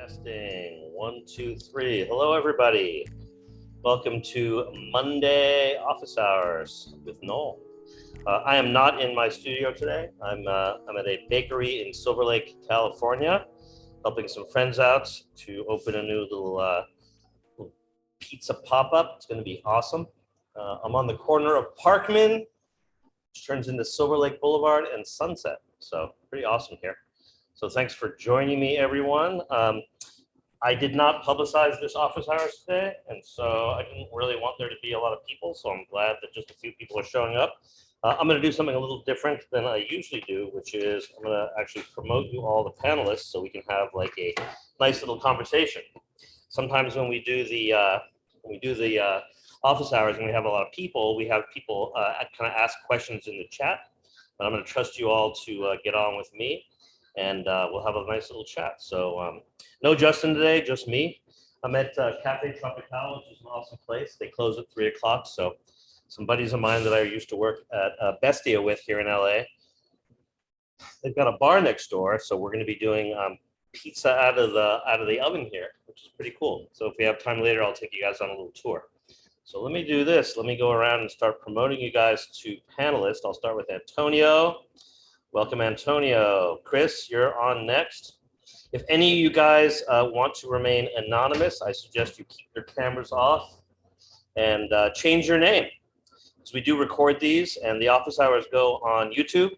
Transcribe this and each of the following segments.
Testing. 1, 2, 3. Hello, everybody. Welcome to Monday Office Hours with Noel. I am not in my studio today. I'm at a bakery in Silver Lake, California, helping some friends out to open a new little pizza pop-up. It's going to be awesome. I'm on the corner of Parkman, which turns into Silver Lake Boulevard and Sunset. So pretty awesome here. So thanks for joining me, everyone. I did not publicize this office hours today, and so I didn't really want there to be a lot of people, so I'm glad that just a few people are showing up. I'm going to do something a little different than I usually do, which is I'm going to actually promote you all, the panelists, so we can have like a nice little conversation. Sometimes when we do the office hours and we have a lot of people, we have people kind of ask questions in the chat, but I'm going to trust you all to get on with me, and we'll have a nice little chat. So no Justin today, just me. I'm at Cafe Tropical, which is an awesome place. They close at 3 o'clock, so some buddies of mine that I used to work at Bestia with here in LA, they've got a bar next door, so we're going to be doing pizza out of the oven here, which is pretty cool. So if we have time later, I'll take you guys on a little tour. So let me do this. Let me go around and start promoting you guys to panelists. I'll start with Antonio. Welcome, Antonio. Chris, you're on next. If any of you guys want to remain anonymous, I suggest you keep your cameras off and change your name. So we do record these, and the office hours go on YouTube.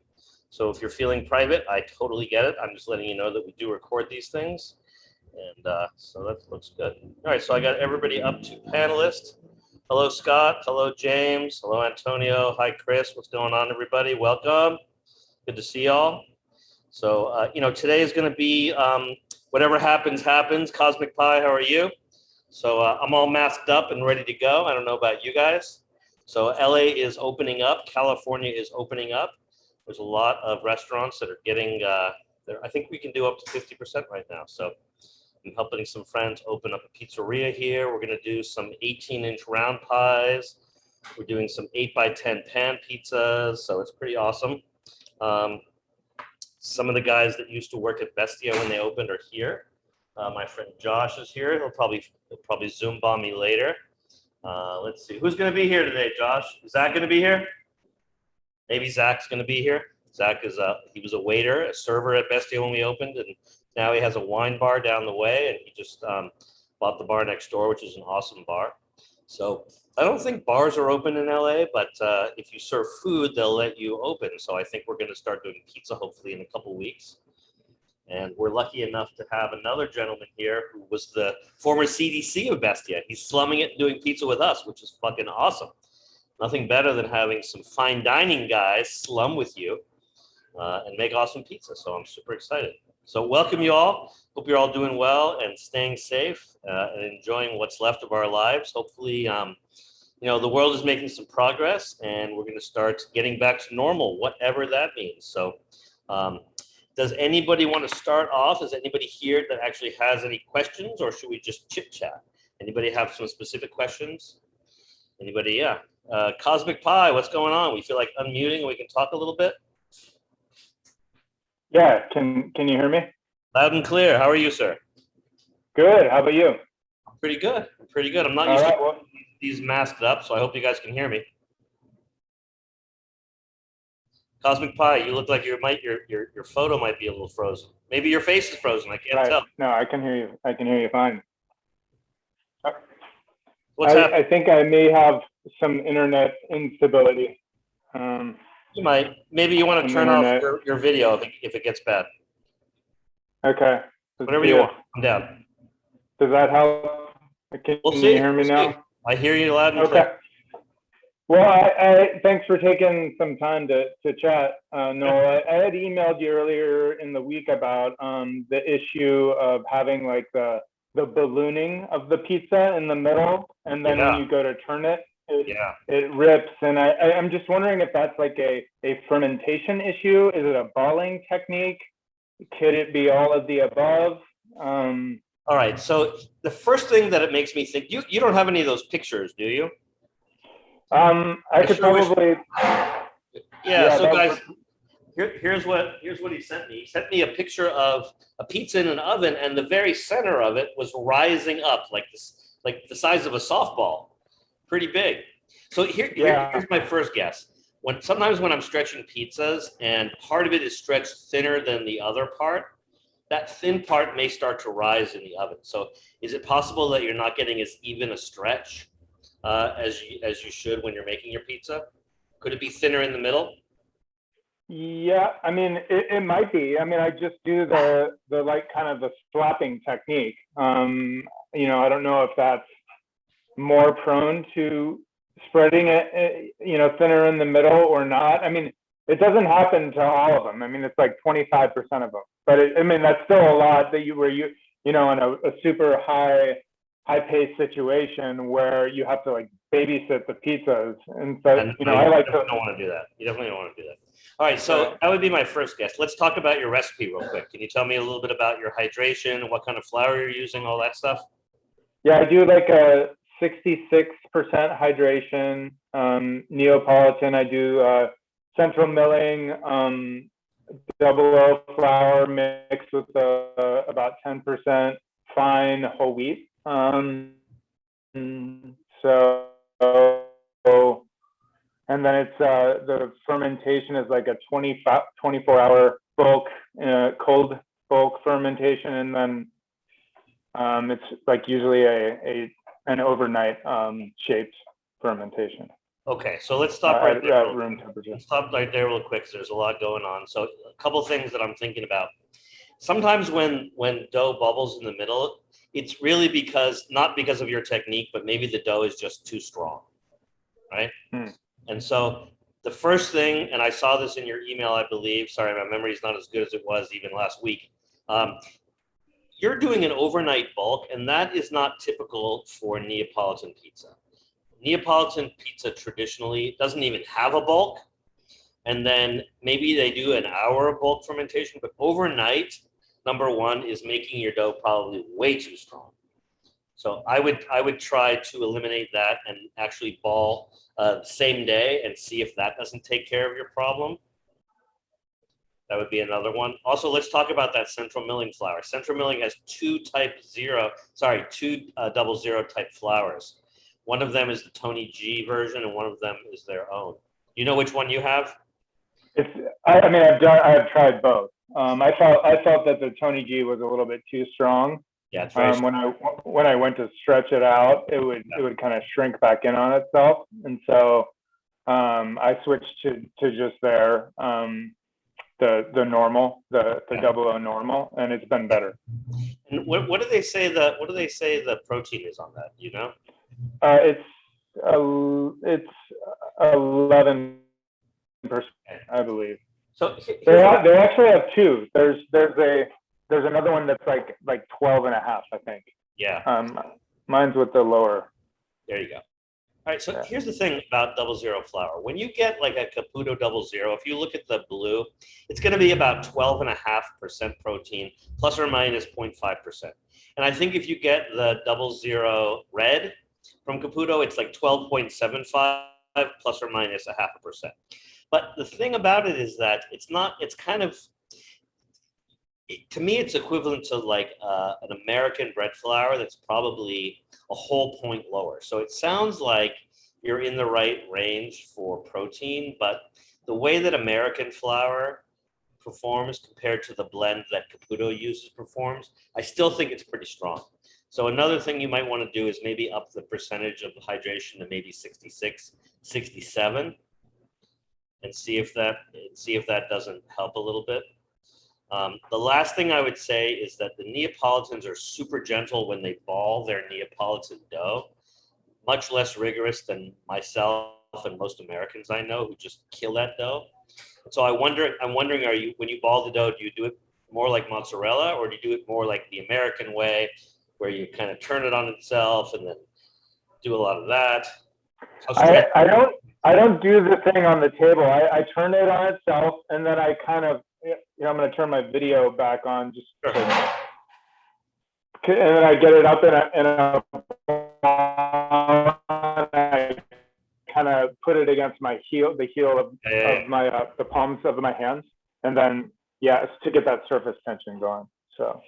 So if you're feeling private, I totally get it. I'm just letting you know that we do record these things. And so that looks good. All right, so I got everybody up to panelists. Hello, Scott. Hello, James. Hello, Antonio. Hi, Chris. What's going on, everybody? Welcome. Good to see y'all. So, today is going to be whatever happens, happens. Cosmic Pie, how are you? So I'm all masked up and ready to go. I don't know about you guys. So LA is opening up. California is opening up. There's a lot of restaurants that are getting, I think we can do up to 50% right now. So I'm helping some friends open up a pizzeria here. We're going to do some 18-inch round pies. We're doing some 8x10 pan pizzas. So it's pretty awesome. Some of the guys that used to work at Bestia when they opened are here. My friend Josh is here. He'll probably Zoom bomb me later. Let's see. Who's going to be here today, Josh? Is Zach going to be here? Maybe Zach's going to be here. Zach is he was a waiter, a server at Bestia when we opened, and now he has a wine bar down the way, and he just bought the bar next door, which is an awesome bar. So I don't think bars are open in LA, but if you serve food, they'll let you open. So I think we're going to start doing pizza hopefully in a couple weeks. And we're lucky enough to have another gentleman here who was the former CDC of Bestia. He's slumming it and doing pizza with us, which is fucking awesome. Nothing better than having some fine dining guys slum with you and make awesome pizza. So I'm super excited. So welcome you all. Hope you're all doing well and staying safe and enjoying what's left of our lives. Hopefully, the world is making some progress and we're going to start getting back to normal, whatever that means. So does anybody want to start off? Is anybody here that actually has any questions, or should we just chit chat? Anybody have some specific questions? Anybody? Yeah. Cosmic Pie, what's going on? We feel like unmuting and we can talk a little bit. Yeah, can you hear me? Loud and clear. How are you, sir? Good. How about you? I'm pretty good. I'm not used to these masked up, so I hope you guys can hear me. Cosmic Pie, you look like your photo might be a little frozen. Maybe your face is frozen. I can't tell. No, I can hear you. I can hear you fine. What's happening? I think I may have some internet instability. You might. Maybe you want to turn off your video if it gets bad. Okay. Whatever you want. I'm down. Does that help? Can you hear me now? I hear you loud and clear. Well, I thanks for taking some time to chat, Noel. I had emailed you earlier in the week about the issue of having like the ballooning of the pizza in the middle, and then when you go to turn it, it rips. And I'm just wondering if that's like a fermentation issue. Is it a balling technique? Could it be all of the above? All right. So the first thing that it makes me think, you don't have any of those pictures, do you? I could probably. Yeah. So guys, Here's what he sent me. He sent me a picture of a pizza in an oven, and the very center of it was rising up like this, like the size of a softball, pretty big. So here's my first guess. Sometimes when I'm stretching pizzas and part of it is stretched thinner than the other part, that thin part may start to rise in the oven. So is it possible that you're not getting as even a stretch as you should when you're making your pizza? Could it be thinner in the middle? Yeah, I mean, it might be. I mean, I just do the like kind of the slapping technique. You know, I don't know if that's more prone to spreading it, you know, thinner in the middle or not. I mean, it doesn't happen to all of them. I mean, it's like 25% of them, but I mean, that's still a lot that you know, in a super high paced situation where you have to like babysit the pizzas. And so, you know, I like to. You don't want to do that. You definitely don't want to do that. All right, so that would be my first guess. Let's talk about your recipe real quick. Can you tell me a little bit about your hydration, what kind of flour you're using, all that stuff? Yeah, I do like a 66% hydration, Neapolitan. I do central milling, double O flour mixed with about 10% fine whole wheat. So, and then it's the fermentation is like a 24-hour bulk, cold bulk fermentation, and then it's like usually an overnight shaped fermentation. Okay, so let's stop right there. At room temperature. Let's stop right there real quick because there's a lot going on. So a couple of things that I'm thinking about. Sometimes when dough bubbles in the middle, it's really not because of your technique, but maybe the dough is just too strong, right? And so the first thing, and I saw this in your email, I believe. Sorry, my memory is not as good as it was even last week. You're doing an overnight bulk, and that is not typical for Neapolitan pizza. Neapolitan pizza traditionally doesn't even have a bulk, and then maybe they do an hour of bulk fermentation, but overnight, number one, is making your dough probably way too strong. So I would try to eliminate that and actually ball the same day and see if that doesn't take care of your problem. That would be another one. Also, let's talk about that central milling flour. Central milling has two 00 type flours. One of them is the Tony G version, and one of them is their own. You know which one you have? I mean, I've tried both. I felt that the Tony G was a little bit too strong. Yeah, it's very strong. When I went to stretch it out, it would kind of shrink back in on itself, and so I switched to just their the normal, the 00 normal, and it's been better. And what do they say the protein is on that? You know? It's 11%, I believe. So they actually have two. There's another one that's like 12.5, I think. Yeah. Mine's with the lower. There you go. All right, so here's the thing about 00 flour. When you get like a Caputo 00, if you look at the blue, it's going to be about 12.5% protein, plus or minus 0.5%. And I think if you get the 00 red from Caputo, it's like 12.75 plus or minus 0.5%. But the thing about it is that to me, it's equivalent to like an American bread flour that's probably a whole point lower. So it sounds like you're in the right range for protein, but the way that American flour performs compared to the blend that Caputo uses performs, I still think it's pretty strong. So another thing you might want to do is maybe up the percentage of hydration to maybe 66, 67, and see if that doesn't help a little bit. The last thing I would say is that the Neapolitans are super gentle when they ball their Neapolitan dough, much less rigorous than myself and most Americans I know who just kill that dough. So I'm wondering, when you ball the dough, do you do it more like mozzarella, or do you do it more like the American way, where you kind of turn it on itself and then do a lot of that? I don't do the thing on the table. I turn it on itself, and then I kind of, I'm going to turn my video back on just, and then I get it up and I kind of put it against my heel, the heel of my the palms of my hands, and then yeah, to get that surface tension going. So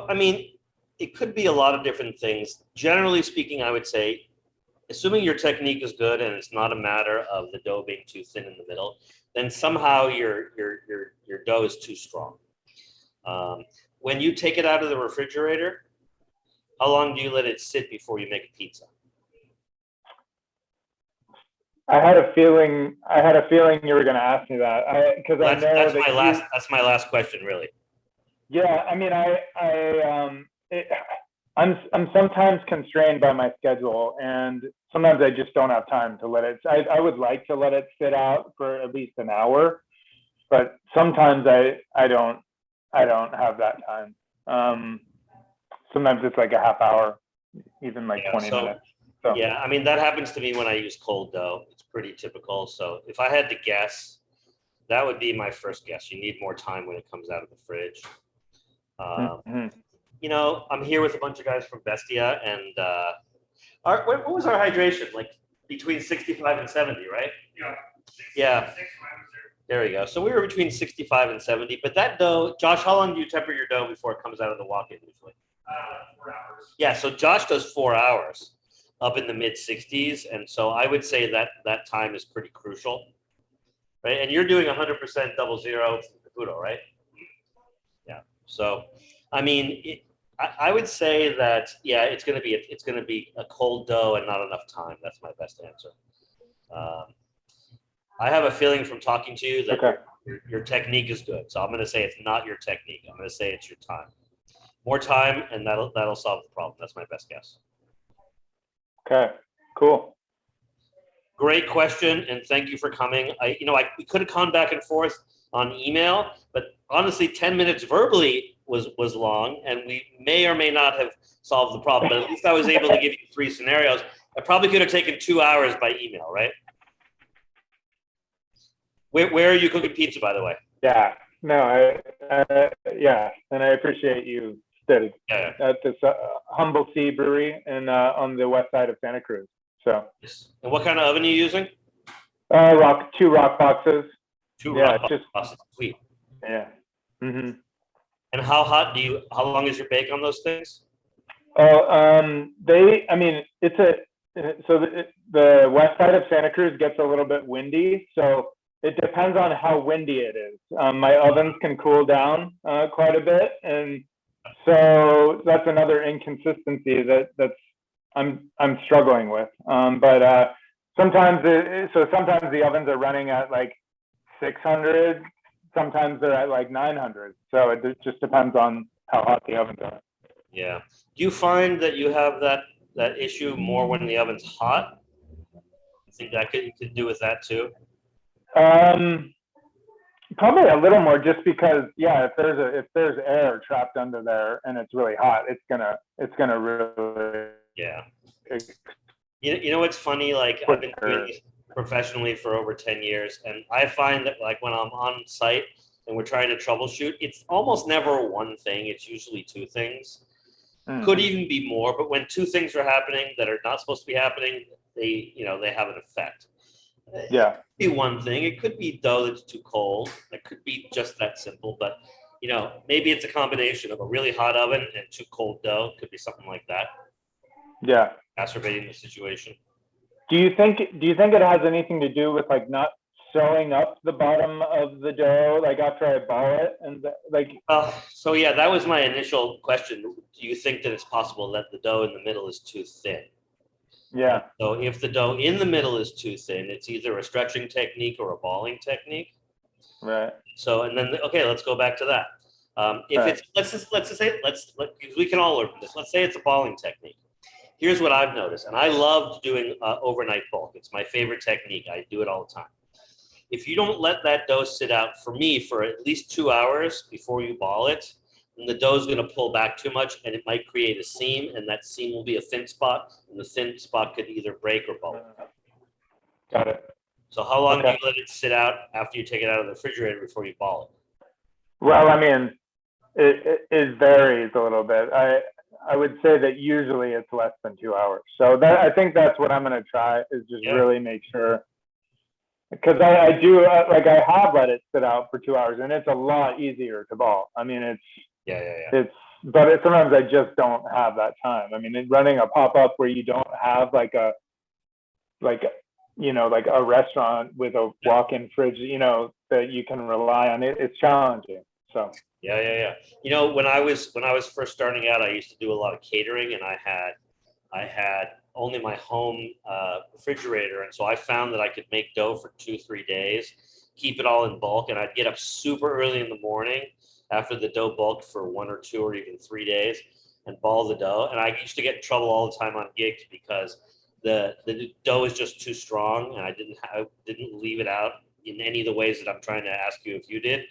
I mean, it could be a lot of different things. Generally speaking, I would say, assuming your technique is good and it's not a matter of the dough being too thin in the middle, then somehow your dough is too strong. When you take it out of the refrigerator, how long do you let it sit before you make a pizza? I had a feeling you were going to ask me that, because I know that's my last question, really. Yeah, I mean, I'm sometimes constrained by my schedule, and sometimes I just don't have time to let it. I would like to let it sit out for at least an hour, but sometimes I don't have that time. Sometimes it's like a half hour, even like 20 minutes. So. Yeah, I mean, that happens to me when I use cold dough. It's pretty typical. So if I had to guess, that would be my first guess. You need more time when it comes out of the fridge. You know, I'm here with a bunch of guys from Bestia, and what was our hydration? Like between 65 and 70, right? Yeah. There we go. So we were between 65 and 70. But that dough, Josh, how long do you temper your dough before it comes out of the walk-in usually? 4 hours. Yeah, so Josh does 4 hours up in the mid 60s. And so I would say that time is pretty crucial. Right? And you're doing 100% double zero Caputo, right? Yeah. So, I mean, I would say that, yeah, it's going to be a cold dough and not enough time. That's my best answer. I have a feeling from talking to you that your technique is good. So I'm going to say it's not your technique. I'm going to say it's your time. More time, and that'll solve the problem. That's my best guess. Okay, cool. Great question, and thank you for coming. We could have gone back and forth on email, but honestly, 10 minutes verbally was long, and we may or may not have solved the problem. But at least I was able to give you 3 scenarios. I probably could have taken 2 hours by email, right? Where are you cooking pizza, by the way? Yeah, no, yeah, and I appreciate you studying at this Humble Sea Brewery on the west side of Santa Cruz. So. And what kind of oven are you using? 2 rock boxes. 2 rock boxes. Sweet. Yeah. Mm-hmm. And how long is your bake on those things? The west side of Santa Cruz gets a little bit windy, so it depends on how windy it is. My ovens can cool down quite a bit, and so that's another inconsistency that's I'm struggling with. But sometimes the ovens are running at like 600. Sometimes they're at like 900. So it just depends on how hot the ovens are. Yeah. Do you find that you have that issue more when the oven's hot? I think that you could do with that too. Probably a little more, just because if there's air trapped under there and it's really hot, it's gonna really. Yeah. You know what's funny? Like, I've been doing this professionally for over 10 years, and I find that like when I'm on site and we're trying to troubleshoot, it's almost never one thing. It's usually 2 things. Could even be more, but when 2 things are happening that are not supposed to be happening, they have an effect. Yeah. It could be one thing. It could be dough that's too cold. It could be just that simple, but maybe it's a combination of a really hot oven and too cold dough. It could be something like that. Yeah. Exacerbating the situation. Do you think it has anything to do with like not sewing up the bottom of the dough like after I ball it and So yeah, that was my initial question. Do you think that it's possible that the dough in the middle is too thin? Yeah. So if the dough in the middle is too thin, it's either a stretching technique or a balling technique. Right. So and then let's go back to that. We can all learn from this. Let's say it's a balling technique. Here's what I've noticed, and I loved doing overnight bulk. It's my favorite technique. I do it all the time. If you don't let that dough sit out, for me, for at least 2 hours before you ball it, then the dough is going to pull back too much, and it might create a seam, and that seam will be a thin spot, and the thin spot could either break or bubble. Got it. So how long do you let it sit out after you take it out of the refrigerator before you ball it? Well, I mean, it varies a little bit. I would say that usually it's less than 2 hours. So I think that's what I'm going to try, is just really make sure because I do like I have let it sit out for 2 hours, and it's a lot easier to ball. I mean, it's but sometimes I just don't have that time. I mean, running a pop up where you don't have like a like like a restaurant with a walk-in fridge, that you can rely on, it's challenging. So Yeah. When I was first starting out, I used to do a lot of catering, and I had only my home refrigerator, and so I found that I could make dough for 2-3 days, keep it all in bulk, and I'd get up super early in the morning after the dough bulked for 1 or 2 or even 3 days, and ball the dough. And I used to get in trouble all the time on gigs because the dough is just too strong, and I didn't leave it out in any of the ways that I'm trying to ask you if you did.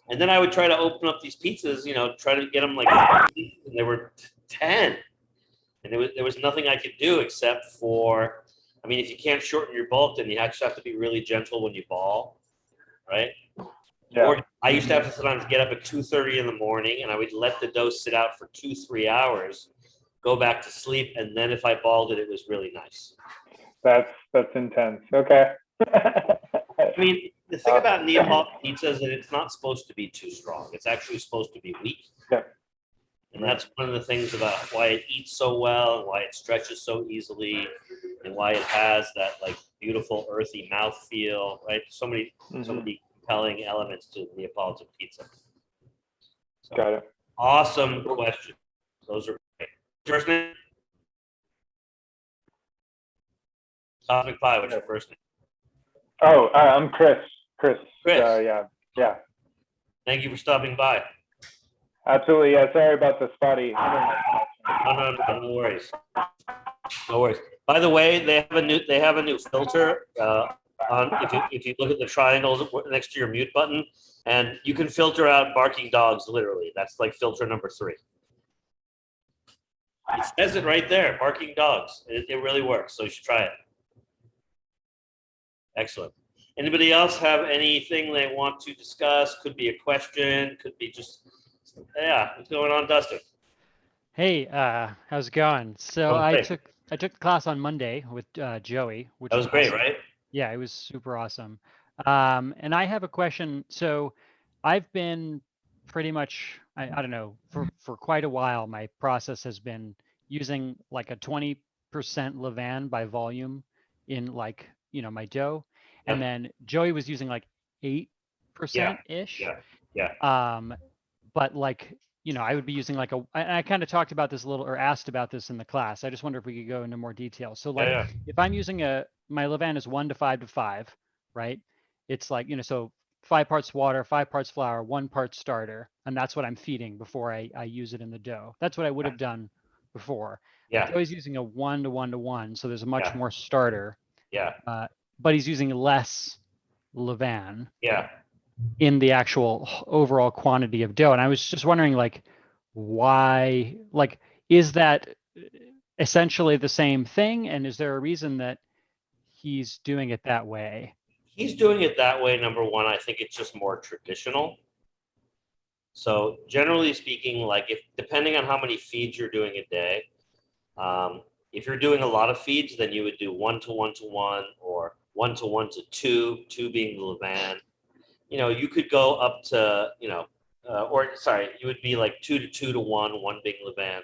And then I would try to open up these pizzas, try to get them like, and they were 10. And there was nothing I could do except for, I mean, if you can't shorten your bulk, then you actually have to be really gentle when you ball, right? yeah. Or I used to have to sometimes get up at 2:30 in the morning, and I would let the dough sit out for 2-3 hours, go back to sleep, and then if I balled it, it was really nice. That's intense. Okay. I mean, the thing about Neapolitan pizza is that it's not supposed to be too strong. It's actually supposed to be weak. Yeah. And that's one of the things about why it eats so well, and why it stretches so easily, and why it has that like beautiful earthy mouth feel, right? So many compelling elements to Neapolitan pizza. So, got it. Awesome question. Those are great. First name? Cosmic Pie, what's your first name? Oh, I'm Chris. Chris. Yeah. Thank you for stopping by. Absolutely. Yeah. Sorry about the spotty. No worries. No worries. By the way, they have a new filter on if you look at the triangles next to your mute button, and you can filter out barking dogs. Literally, that's like filter number 3. It says it right there, barking dogs. It really works. So you should try it. Excellent. Anybody else have anything they want to discuss? Could be a question. Could be just what's going on, Dustin? Hey, how's it going? So I took the class on Monday with Joey, which was great, right? Yeah, it was super awesome. And I have a question. So I've been pretty much, I don't know, for quite a while, my process has been using like a 20% levain by volume in like, my dough. Yep. And then Joey was using like 8%-ish. Yeah. But like, I would be using like I kind of talked about this a little, or asked about this in the class. I just wonder if we could go into more detail. So like, if I'm using my levain is 1 to 5 to 5, right? It's like, so 5 parts water, 5 parts flour, 1 part starter. And that's what I'm feeding before I use it in the dough. That's what I would have done before. Yeah. Joey's using a 1 to 1 to 1. So there's a much more starter. Yeah. But he's using less levain. Yeah. In the actual overall quantity of dough. And I was just wondering, like, why, like, is that essentially the same thing? And is there a reason that he's doing it that way? He's doing it that way, number one. I think it's just more traditional. So generally speaking, like if depending on how many feeds you're doing a day, if you're doing a lot of feeds, then you would do 1 to 1 to 1 or 1 to 1 to 2, 2 being the levain. You could go up to, you would be like 2 to 2 to 1, 1 being levain,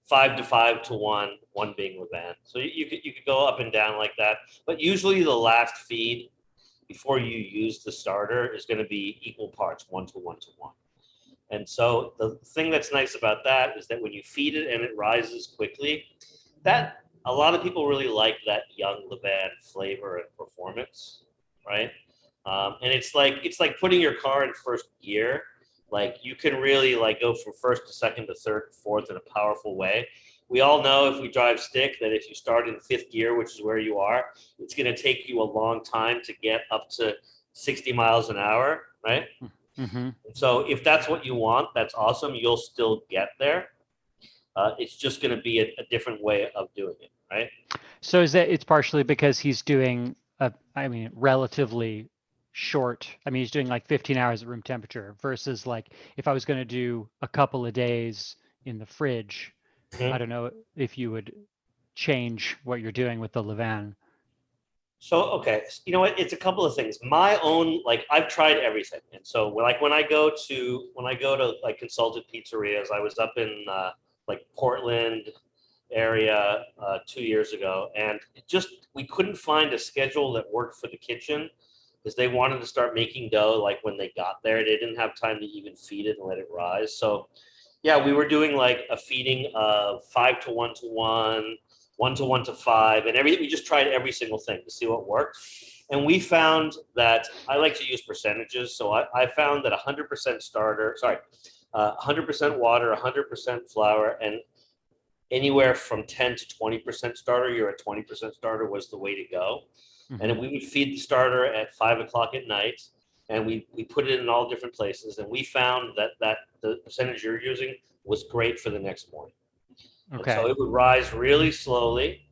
5 to 5 to 1, 1 being levain. So you could go up and down like that. But usually the last feed before you use the starter is going to be equal parts, 1 to 1 to 1. And so the thing that's nice about that is that when you feed it and it rises quickly, that a lot of people really like that young levain flavor and performance, right? And it's like putting your car in first gear. Like you can really like go from first to second to third to fourth in a powerful way. We all know if we drive stick that if you start in 5th gear, which is where you are, it's going to take you a long time to get up to 60 miles an hour, right? Mm-hmm. So if that's what you want, that's awesome. You'll still get there. It's just going to be a different way of doing it, right? So is that it's partially because he's doing relatively short. He's doing like 15 hours at room temperature versus like if I was going to do a couple of days in the fridge, I don't know if you would change what you're doing with the levain. So, okay, you know what? It's a couple of things. My own, like, I've tried everything, and so like when I go to like consulted pizzerias, I was up in like Portland area 2 years ago, and we couldn't find a schedule that worked for the kitchen because they wanted to start making dough like when they got there. They didn't have time to even feed it and let it rise. So yeah, we were doing like a feeding of 5 to 1 to 1, 1 to 1 to 5, and we just tried every single thing to see what worked. And we found that I like to use percentages. So I found that 100% starter, sorry, 100% water, 100% flour, and anywhere from 10 to 20% starter, you're at 20% starter was the way to go. Mm-hmm. And we would feed the starter at 5 o'clock at night, and we put it in all different places. And we found that the percentage you're using was great for the next morning. And so Okay. it would rise really slowly,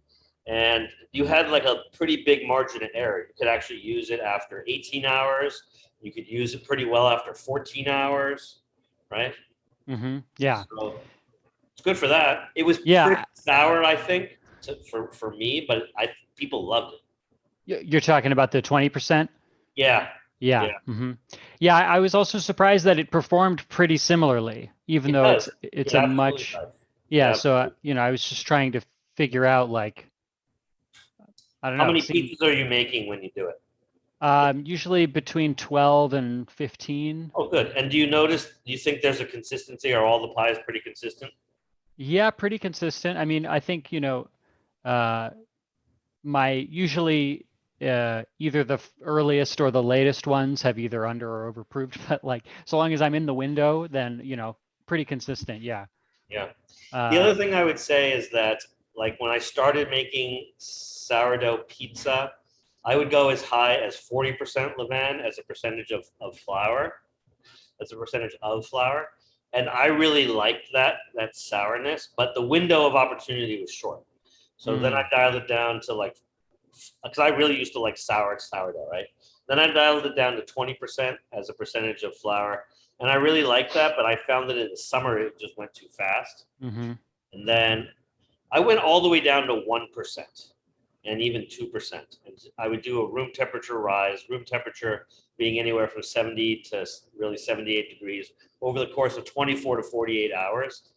and you had like a pretty big margin of error. You could actually use it after 18 hours. You could use it pretty well after 14 hours, right? Mm-hmm. Yeah. So it's good for that. It was Yeah. pretty sour, I think, for me, but people loved it. You're talking about the 20%? Yeah, Yeah. yeah, Mm-hmm. Yeah, I was also surprised that it performed pretty similarly, even it though does. it's It a absolutely much, does. yeah. Yeah. So I was just trying to figure out, like, I don't How know, many it seemed pizzas are you making when you do it? usually between 12 and 15. Oh, good. And do you think there's a consistency? Are all the pies pretty consistent? Yeah, pretty consistent. I mean, I think, uh, my usually either the earliest or the latest ones have either under or overproofed, but like so long as I'm in the window, then pretty consistent. Yeah. Yeah. The Uh, other thing I would say is that, like, when I started making sourdough pizza, I would go as high as 40% levain as a percentage of flour, as a percentage of flour. And I really liked that sourness, but the window of opportunity was short. So then I dialed it down to like, because I really used to like sourdough, right? Then I dialed it down to 20% as a percentage of flour. And I really liked that, but I found that in the summer it just went too fast. mm-hmm. And then I went all the way down to 1% and even 2%. And I would do a room temperature rise, room temperature being anywhere from 70 to really 78 degrees over the course of 24 to 48 hours.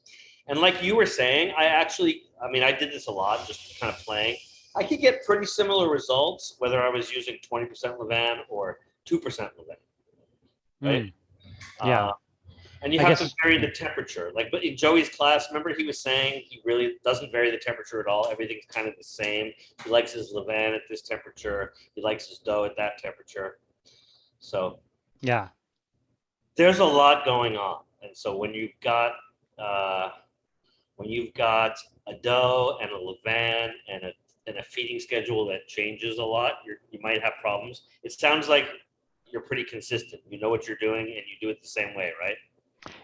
And like you were saying, I mean, I did this a lot, just kind of playing. I could get pretty similar results whether I was using 20% levain or 2% levain, right? Yeah. Uh, and you I have to guess. vary the temperature. Like, but in Joey's class, remember he was saying he really doesn't vary the temperature at all. Everything's kind of the same. He likes his levain at this temperature. He likes his dough at that temperature. So Yeah. there's a lot going on. And so uh, when you've got a dough and a levain and a feeding schedule that changes a lot, you might have problems. It sounds like you're pretty consistent. You know what you're doing and you do it the same way, right?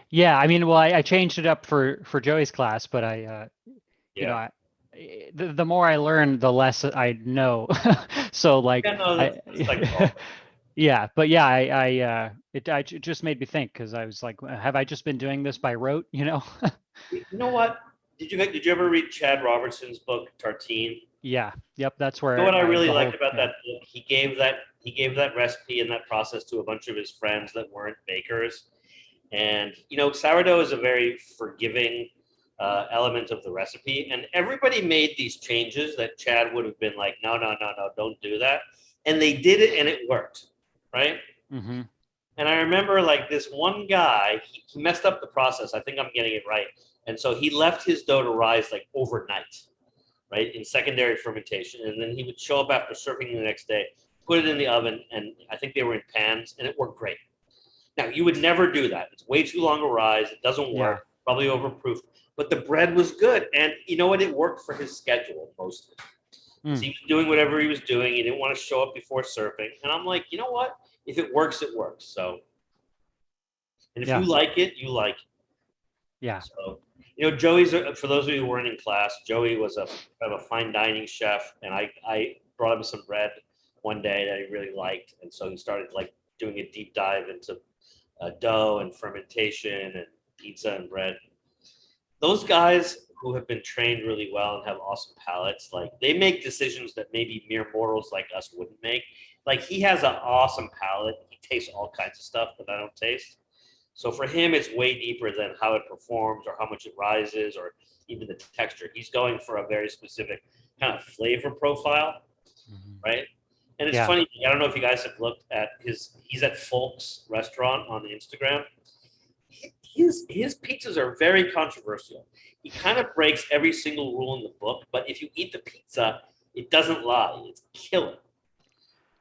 Yeah. I mean, well, I changed it up for Joey's class, but Yeah. the more I learn, the less I know. So like Yeah, no, that's like all. yeah, but yeah, it just made me think because I was like, have I just been doing this by rote? You know what? Did you ever read Chad Robertson's book Tartine? Yeah. Yep. That's You know where what I really the whole, liked about yeah. that book? He gave that recipe and that process to a bunch of his friends that weren't bakers. And sourdough is a very forgiving element of the recipe. And everybody made these changes that Chad would have been like, no, no, no, no, don't do that. And they did it, and it worked, right? Mm-hmm. And I remember like this one guy, he messed up the process. I think I'm getting it right. And so he left his dough to rise like overnight, right, in secondary fermentation. And then he would show up after serving the next day, put it in the oven, and I think they were in pans, and it worked great. Now, you would never do that. It's way too long a rise. It doesn't Yeah. work, probably overproofed. But the bread was good. And you know what? It worked for his schedule mostly. So he was doing whatever he was doing. He didn't want to show up before surfing. And I'm like, you know what? If it works, it works. So, and if Yeah. you like it, you like it. Yeah. So, Joey's, for those of you who weren't in class, Joey was kind of a fine dining chef. And I brought him some bread one day that he really liked. And so he started like doing a deep dive into dough and fermentation and pizza and bread. Those guys who have been trained really well and have awesome palates, like they make decisions that maybe mere mortals like us wouldn't make. Like he has an awesome palate. He tastes all kinds of stuff that I don't taste. So for him, it's way deeper than how it performs or how much it rises or even the texture. He's going for a very specific kind of flavor profile, right? And it's funny. I don't know if you guys have looked at he's at Folk's restaurant on Instagram. His pizzas are very controversial. He kind of breaks every single rule in the book, but if you eat the pizza, it doesn't lie. It's killer.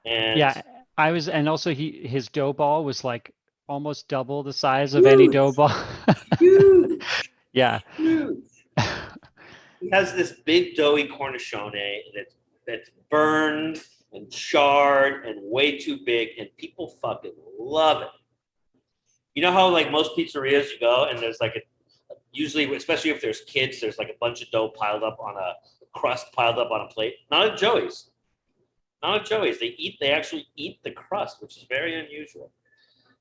And yeah, and also his dough ball was like almost double the size of any dough ball. Huge. Yeah. Huge. He has this big doughy cornicione that's burned and charred and way too big, and people fucking love it. You know how like most pizzerias you go and there's like usually, especially if there's kids, there's like a bunch of dough piled up on a crust piled up on a plate. Not at Joey's. Not at Joey's. They actually eat the crust, which is very unusual.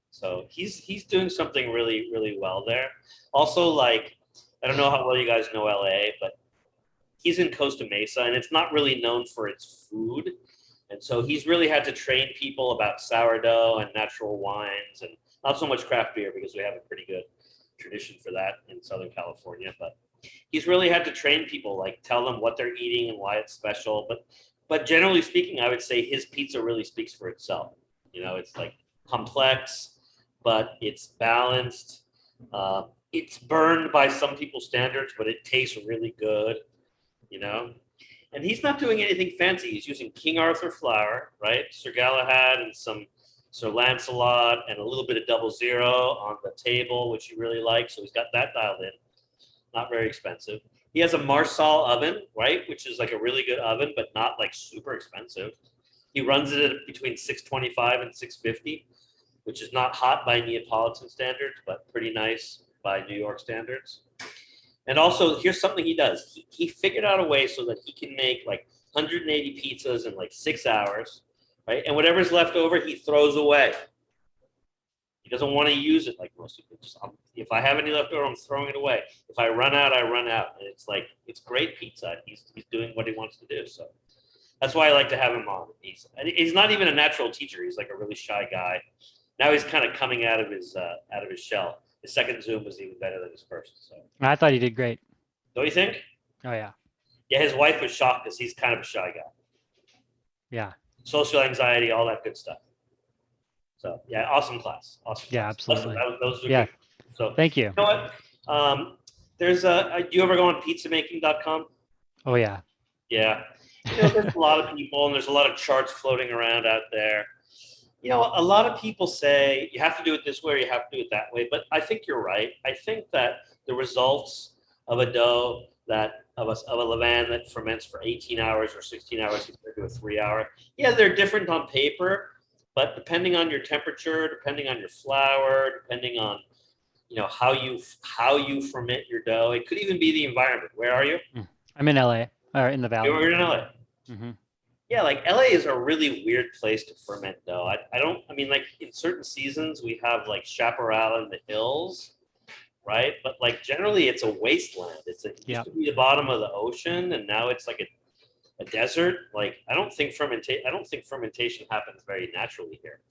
So he's doing something really, really well there. Also, like, I don't know how well you guys know LA, but he's in Costa Mesa and it's not really known for its food. And so he's really had to train people about sourdough and natural wines and not so much craft beer because we have a pretty good tradition for that in Southern California. But he's really had to train people, like tell them what they're eating and why it's special. But generally speaking, I would say his pizza really speaks for itself. You know, it's like complex, but it's balanced. It's burned by some people's standards, but it tastes really good, you know? And he's not doing anything fancy. He's using King Arthur flour, right? Sir Galahad and some Sir Lancelot and a little bit of 00 on the table, which he really likes. So he's got that dialed in. Not very expensive. He has a Marsal oven, right? Which is like a really good oven, but not like super expensive. He runs it at between 625 and 650, which is not hot by Neapolitan standards, but pretty nice by New York standards. And also, here's something he does. He figured out a way so that he can make like 180 pizzas in like 6 hours, right? And whatever's left over, he throws away. He doesn't want to use it like most people. If I have any left over, I'm throwing it away. If I run out, I run out. And it's like, it's great pizza. He's doing what he wants to do. So that's why I like to have him on. He's not even a natural teacher. He's like a really shy guy. Now he's kind of coming out of his shell. His second Zoom was even better than his first. So I thought he did great. Don't you think? Oh yeah. Yeah, his wife was shocked because he's kind of a shy guy. Yeah. Social anxiety, all that good stuff. So yeah, awesome class. Awesome. Yeah, class. absolutely. Those are yeah. good. So thank you. You know what? There's do you ever go on pizzamaking.com? Oh yeah. Yeah. You know, there's a lot of people and there's a lot of charts floating around out there. You know, a lot of people say you have to do it this way or you have to do it that way, but I think you're right. I think that the results of a dough of a levain that ferments for 18 hours or 16 hours compared to a 3 hour, yeah, they're different on paper, but depending on your temperature, depending on your flour, depending on how you ferment your dough, it could even be the environment. Where are you? I'm in LA or in the Valley. You're in LA. Mm-hmm. Yeah, like LA is a really weird place to ferment dough. I mean, like in certain seasons we have like chaparral in the hills, right? But like generally it's a wasteland. It used to be the bottom of the ocean and now it's like a desert. Like I don't think fermentation happens very naturally here.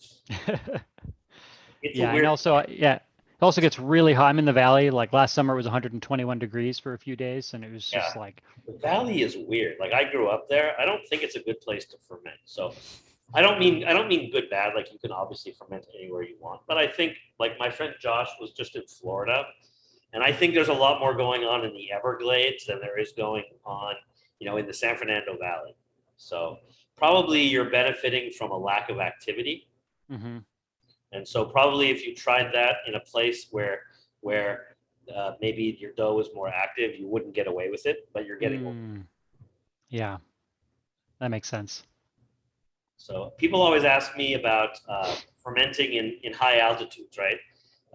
Yeah, and also it also gets really hot. I'm in the Valley. Like last summer it was 121 degrees for a few days and it was just like the Valley is weird. Like I grew up there. I don't think it's a good place to ferment. So I don't mean good bad. Like you can obviously ferment anywhere you want. But I think like my friend Josh was just in Florida and I think there's a lot more going on in the Everglades than there is going on, in the San Fernando Valley. So probably you're benefiting from a lack of activity. Mm-hmm. And so probably if you tried that in a place where maybe your dough was more active, you wouldn't get away with it, but you're getting Yeah, that makes sense. So people always ask me about fermenting in high altitudes, right?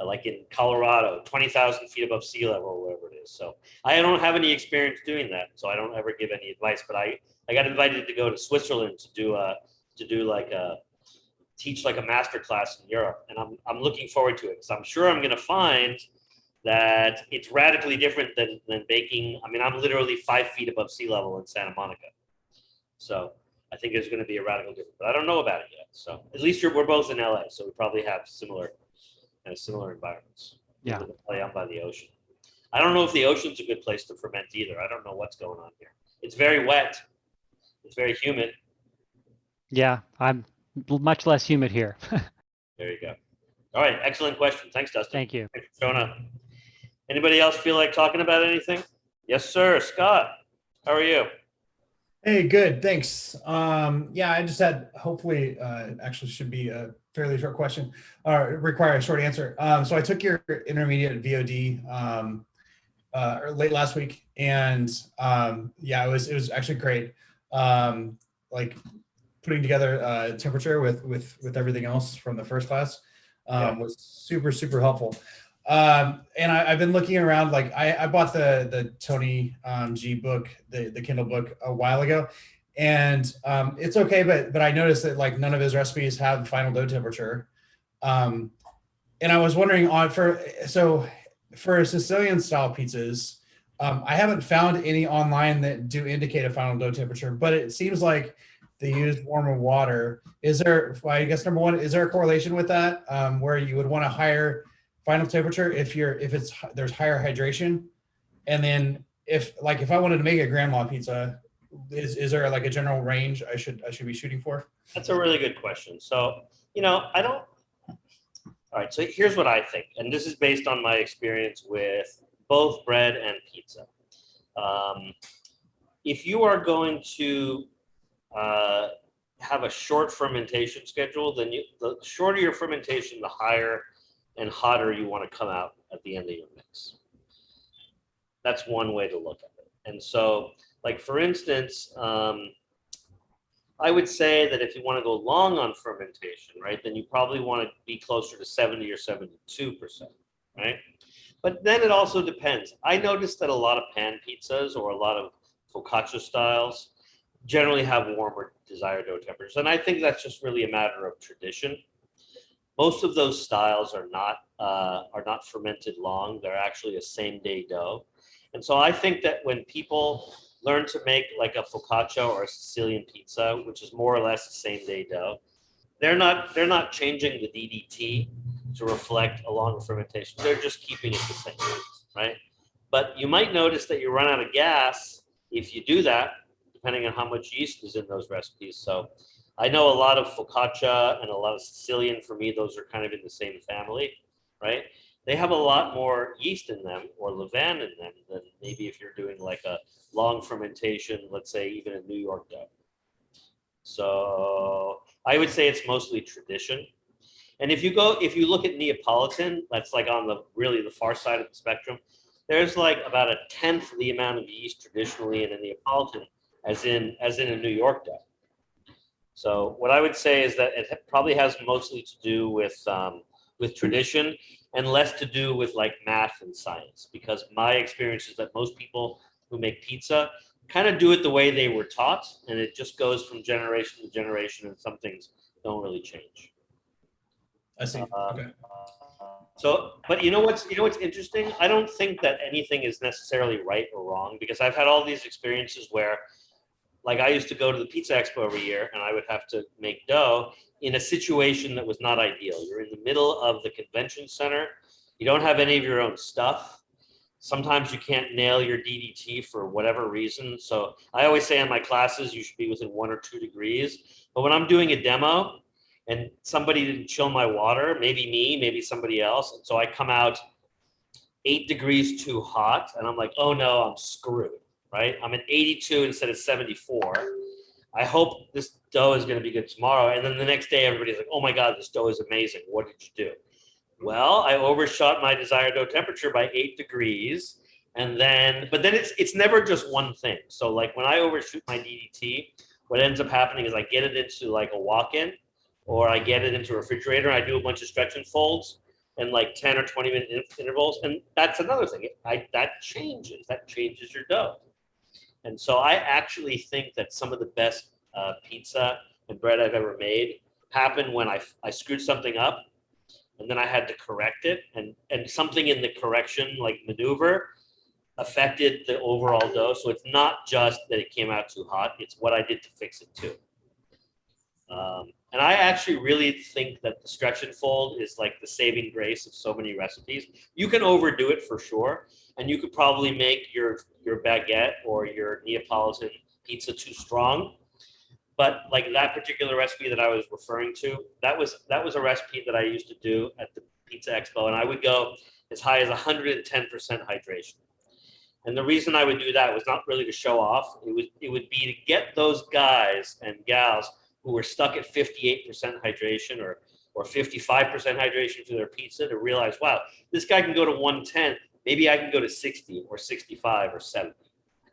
Like in Colorado, 20,000 feet above sea level, or whatever it is. So I don't have any experience doing that, so I don't ever give any advice. But I got invited to go to Switzerland to teach like a master class in Europe, and I'm looking forward to it because I'm sure I'm going to find that it's radically different than baking. I mean, I'm literally 5 feet above sea level in Santa Monica. So I think there's going to be a radical difference, but I don't know about it yet. So at least we're both in LA, so we probably have similar environments. Yeah. I'm by the ocean. I don't know if the ocean's a good place to ferment either. I don't know what's going on here. It's very wet. It's very humid. Yeah, I'm much less humid here. There you go. All right, excellent question. Thanks, Dustin. Thank you. Thanks for showing up. Anybody else feel like talking about anything? Yes, sir. Scott, how are you? Hey, good. Thanks. Yeah, I just had hopefully actually should be a fairly short question or require a short answer. So I took your intermediate VOD late last week, and yeah, it was actually great. Like putting together temperature with everything else from the first class was super helpful. And I've been looking around, like I bought the Tony G book, the Kindle book a while ago, and it's okay, but I noticed that like none of his recipes have final dough temperature. And I was wondering for Sicilian style pizzas, I haven't found any online that do indicate a final dough temperature, but it seems like they use warmer water. Is there, I guess number one, is there a correlation with that where you would want a higher final temperature if there's higher hydration? And then if I wanted to make a grandma pizza, is there like a general range I should be shooting for? That's a really good question. So, all right, so here's what I think, and this is based on my experience with both bread and pizza. If you are going to have a short fermentation schedule, then the shorter your fermentation, the higher and hotter you want to come out at the end of your mix. That's one way to look at it. And so, like for instance, I would say that if you want to go long on fermentation, right, then you probably want to be closer to 70 or 72%, right? But then it also depends. I noticed that a lot of pan pizzas or a lot of focaccia styles generally have warmer desired dough temperatures. And I think that's just really a matter of tradition. Most of those styles are not fermented long. They're actually a same-day dough. And so I think that when people learn to make like a focaccia or a Sicilian pizza, which is more or less the same-day dough, they're not changing the DDT to reflect a longer fermentation. They're just keeping it the same, right? But you might notice that you run out of gas if you do that, depending on how much yeast is in those recipes. So I know a lot of focaccia and a lot of Sicilian, for me, those are kind of in the same family, right? They have a lot more yeast in them or levain in them than maybe if you're doing like a long fermentation, let's say even a New York dough. So I would say it's mostly tradition. And if you look at Neapolitan, that's like on the far side of the spectrum, there's like about a tenth the amount of yeast traditionally in a Neapolitan as in a New York dough. So what I would say is that it probably has mostly to do with tradition and less to do with like math and science, because my experience is that most people who make pizza kind of do it the way they were taught, and it just goes from generation to generation, and some things don't really change. I see. Okay. So, but you know what's interesting? I don't think that anything is necessarily right or wrong, because I've had all these experiences where, like, I used to go to the Pizza Expo every year, and I would have to make dough in a situation that was not ideal. You're in the middle of the convention center. You don't have any of your own stuff. Sometimes you can't nail your DDT for whatever reason. So I always say in my classes, you should be within 1 or 2 degrees. But when I'm doing a demo and somebody didn't chill my water, maybe me, maybe somebody else, and so I come out 8 degrees too hot, and I'm like, oh no, I'm screwed, right? I'm at 82 instead of 74. I hope this dough is going to be good tomorrow. And then the next day, everybody's like, oh my God, this dough is amazing. What did you do? Well, I overshot my desired dough temperature by 8 degrees. But then it's never just one thing. So like when I overshoot my DDT, what ends up happening is I get it into like a walk-in, or I get it into a refrigerator, and I do a bunch of stretch and folds in like 10 or 20 minute intervals. And that's another thing. That changes your dough. And so I actually think that some of the best pizza and bread I've ever made happened when I screwed something up, and then I had to correct it, and something in the correction, like maneuver, affected the overall dough. So it's not just that it came out too hot, it's what I did to fix it too. And I actually really think that the stretch and fold is like the saving grace of so many recipes. You can overdo it for sure, and you could probably make your baguette or your Neapolitan pizza too strong. But like that particular recipe that I was referring to, that was a recipe that I used to do at the Pizza Expo, and I would go as high as 110% hydration. And the reason I would do that was not really to show off. It would be to get those guys and gals who were stuck at 58% hydration or 55% hydration for their pizza to realize, wow, this guy can go to 110. Maybe I can go to 60 or 65 or 70.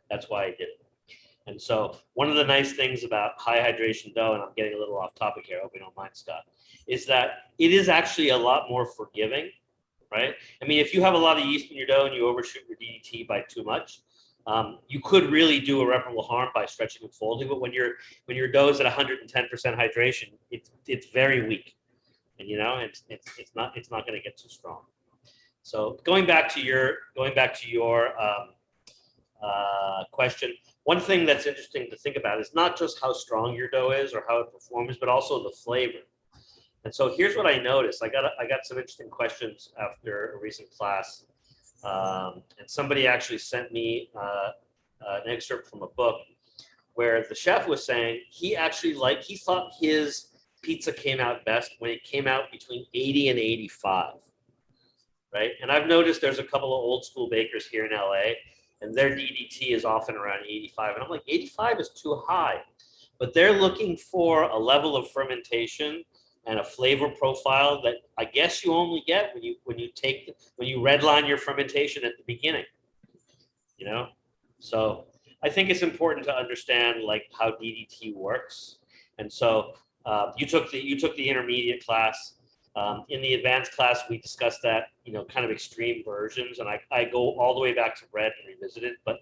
That's why I did it. And so one of the nice things about high hydration dough, and I'm getting a little off topic here, I hope you don't mind, Scott, is that it is actually a lot more forgiving, right? I mean, if you have a lot of yeast in your dough and you overshoot your DDT by too much, you could really do irreparable harm by stretching and folding. But when your dough is at 110% hydration, it's very weak, and it's not going to get too strong. So going back to your question, one thing that's interesting to think about is not just how strong your dough is or how it performs, but also the flavor. And so here's what I noticed. I got some interesting questions after a recent class. And somebody actually sent me an excerpt from a book where the chef was saying he thought his pizza came out best when it came out between 80 and 85, right? And I've noticed there's a couple of old school bakers here in LA, and their DDT is often around 85. And I'm like, 85 is too high. But they're looking for a level of fermentation and a flavor profile that I guess you only get when you redline your fermentation at the beginning, So I think it's important to understand like how DDT works. And so you took the intermediate class. In the advanced class, we discussed that, kind of extreme versions, and I go all the way back to bread and revisit it. But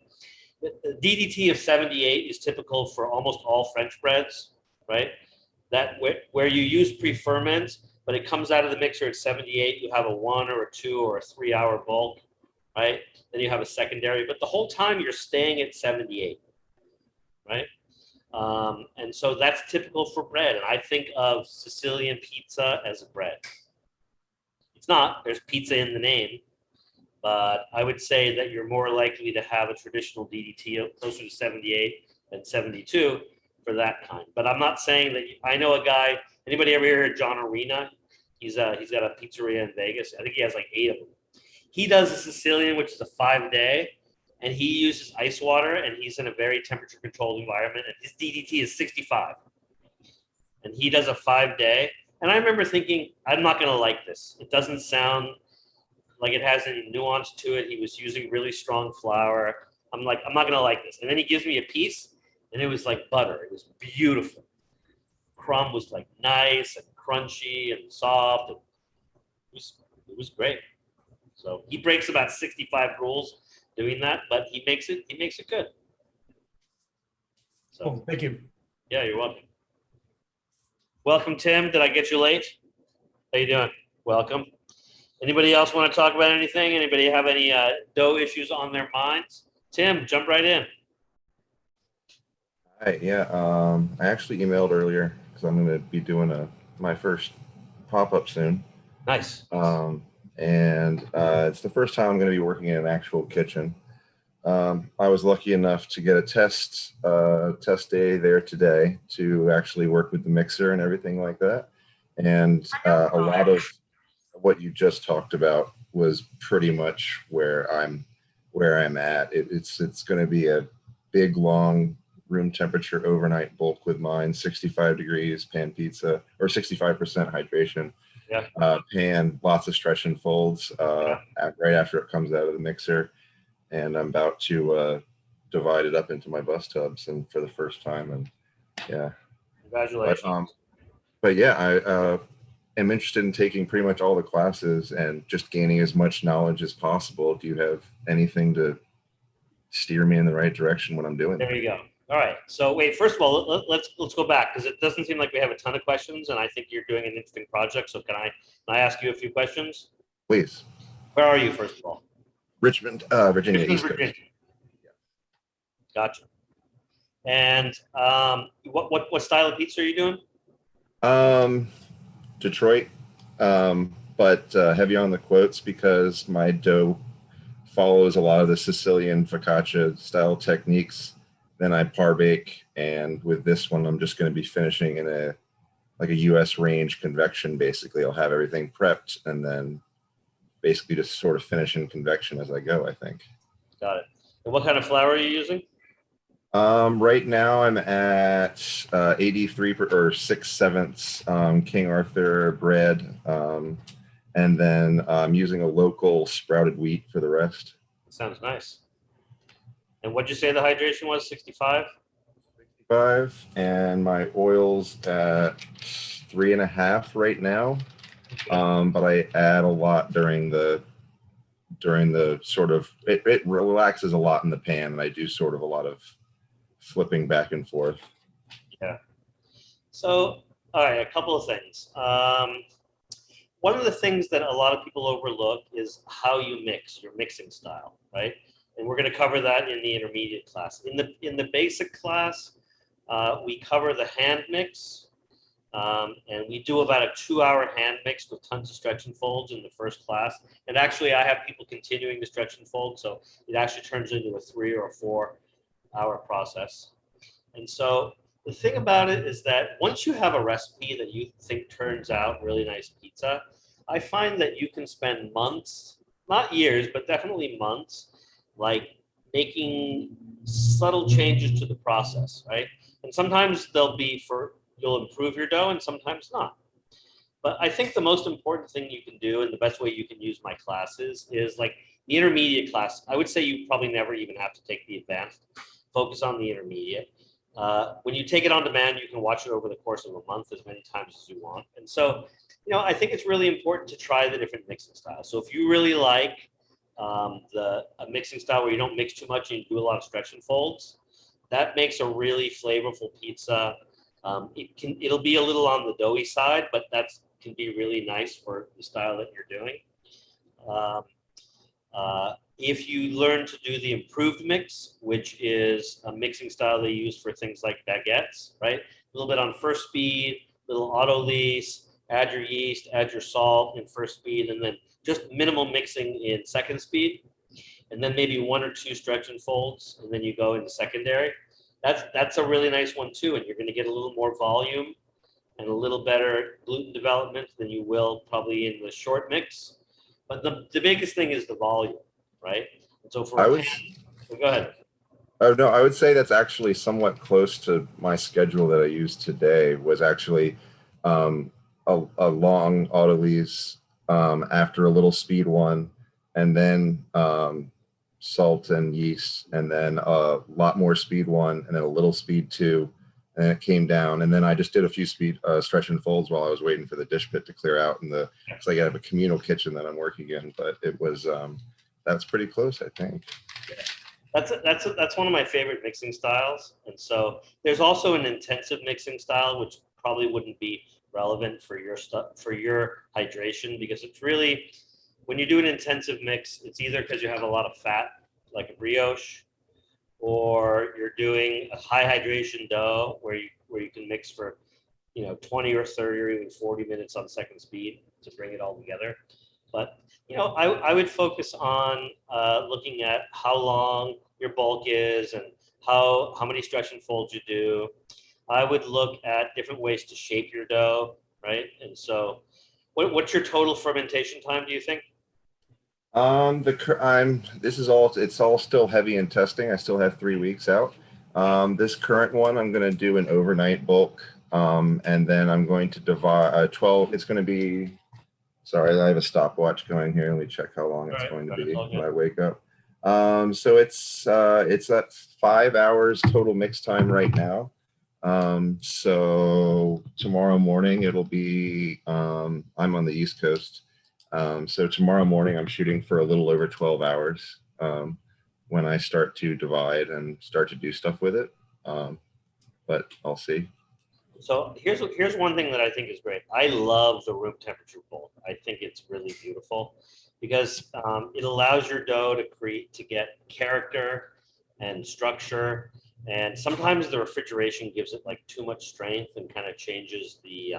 the DDT of 78 is typical for almost all French breads, right? That where you use pre-ferment, but it comes out of the mixer at 78, you have a 1 or a 2 or a 3 hour bulk, right? Then you have a secondary, but the whole time you're staying at 78, right? And so that's typical for bread. And I think of Sicilian pizza as a bread. It's not, there's pizza in the name, but I would say that you're more likely to have a traditional DDT closer to 78 than 72 for that kind. But I'm not saying that. I know a guy, anybody ever hear of John Arena? He's got a pizzeria in Vegas. I think he has like 8 of them. He does a Sicilian, which is a 5-day, and he uses ice water, and he's in a very temperature controlled environment, and his DDT is 65. And he does a 5-day. And I remember thinking, I'm not going to like this. It doesn't sound like it has any nuance to it. He was using really strong flour. I'm like, I'm not going to like this. And then he gives me a piece, and it was like butter. It was beautiful. Crumb was like nice and crunchy and soft. It was great. So he breaks about 65 rules doing that, but he makes it good. So Cool. Thank you. Yeah, you're welcome. Welcome, Tim. Did I get you late? How you doing? Welcome. Anybody else want to talk about anything? Anybody have any dough issues on their minds? Tim, jump right in. Hi, yeah. I actually emailed earlier because I'm going to be doing my first pop-up soon. Nice. And it's the first time I'm going to be working in an actual kitchen. I was lucky enough to get a test day there today to actually work with the mixer and everything like that. And a lot of what you just talked about was pretty much where I'm at. It's going to be a big, long room temperature overnight bulk with mine, 65 degrees pan pizza, or 65% hydration. Yeah. Pan, lots of stretch and folds right after it comes out of the mixer. And I'm about to divide it up into my bus tubs and for the first time. And yeah. Congratulations. But yeah, I am interested in taking pretty much all the classes and just gaining as much knowledge as possible. Do you have anything to steer me in the right direction when I'm doing There you go. All right. So wait, first of all, let's go back because it doesn't seem like we have a ton of questions, and I think you're doing an interesting project. So can I ask you a few questions? Please. Where are you, first of all? Richmond, Virginia, Richmond, East Coast. Virginia. Gotcha. And what style of pizza are you doing? Detroit, but heavy on the quotes because my dough follows a lot of the Sicilian focaccia style techniques. Then I par bake, and with this one, I'm just going to be finishing in a US range convection. Basically, I'll have everything prepped, and then basically just sort of finish in convection as I go, I think. Got it. And what kind of flour are you using? Right now I'm at 83 or 6/7 King Arthur bread. And then I'm using a local sprouted wheat for the rest. Sounds nice. And what'd you say the hydration was? 65? 65, and my oil's at 3.5 right now. But I add a lot during the sort of, it relaxes a lot in the pan, and I do sort of a lot of flipping back and forth. Yeah. So, all right, a couple of things. One of the things that a lot of people overlook is how you mix, your mixing style, right? And we're going to cover that in the intermediate class. In the basic class, we cover the hand mix, and we do about a 2-hour hand mix with tons of stretch and folds in the first class. And actually, I have people continuing to stretch and fold, so it actually turns into a 3 or 4-hour process. And so the thing about it is that once you have a recipe that you think turns out really nice pizza, I find that you can spend months, not years, but definitely months, like making subtle changes to the process, right? And sometimes you'll improve your dough and sometimes not. But I think the most important thing you can do and the best way you can use my classes is like the intermediate class. I would say you probably never even have to take the advanced. Focus on the intermediate. When you take it on demand, you can watch it over the course of a month as many times as you want. And so, I think it's really important to try the different mixing styles. So if you really like a mixing style where you don't mix too much and you do a lot of stretch and folds, that makes a really flavorful pizza. It'll be a little on the doughy side, but that can be really nice for the style that you're doing. If you learn to do the improved mix, which is a mixing style they use for things like baguettes, right? A little bit on first speed, little auto lease, add your yeast, add your salt in first speed, and then just minimal mixing in second speed, and then maybe 1 or 2 stretch and folds, and then you go into secondary. That's a really nice one too, and you're going to get a little more volume and a little better gluten development than you will probably in the short mix. But the biggest thing is the volume, right? And so go ahead. Oh no, I would say that's actually somewhat close to my schedule that I used today. Was actually a long autolyse after a little speed one, and then salt and yeast, and then a lot more speed one, and then a little speed two, and it came down. And then I just did a few speed stretch and folds while I was waiting for the dish pit to clear out. It's like I have a communal kitchen that I'm working in, but it was that's pretty close, I think. Yeah. That's one of my favorite mixing styles. And so there's also an intensive mixing style, which probably wouldn't be relevant for your hydration, because it's really, when you do an intensive mix, it's either because you have a lot of fat, like a brioche, or you're doing a high hydration dough where you can mix for 20 or 30 or even 40 minutes on second speed to bring it all together. But I would focus on looking at how long your bulk is and how many stretch and folds you do. I would look at different ways to shape your dough, right? And so, what's your total fermentation time, do you think? It's all still heavy in testing. I still have 3 weeks out. This current one, I'm going to do an overnight bulk, and then I'm going to divide 12. It's going to be. Sorry, I have a stopwatch going here. Let me check how long it's going to be when I wake up. So it's at 5 hours total mix time right now. So tomorrow morning it'll be. I'm on the East Coast, so tomorrow morning I'm shooting for a little over 12 hours when I start to divide and start to do stuff with it. But I'll see. So here's one thing that I think is great. I love the room temperature bowl. I think it's really beautiful because it allows your dough to get character and structure. And sometimes the refrigeration gives it like too much strength and kind of changes the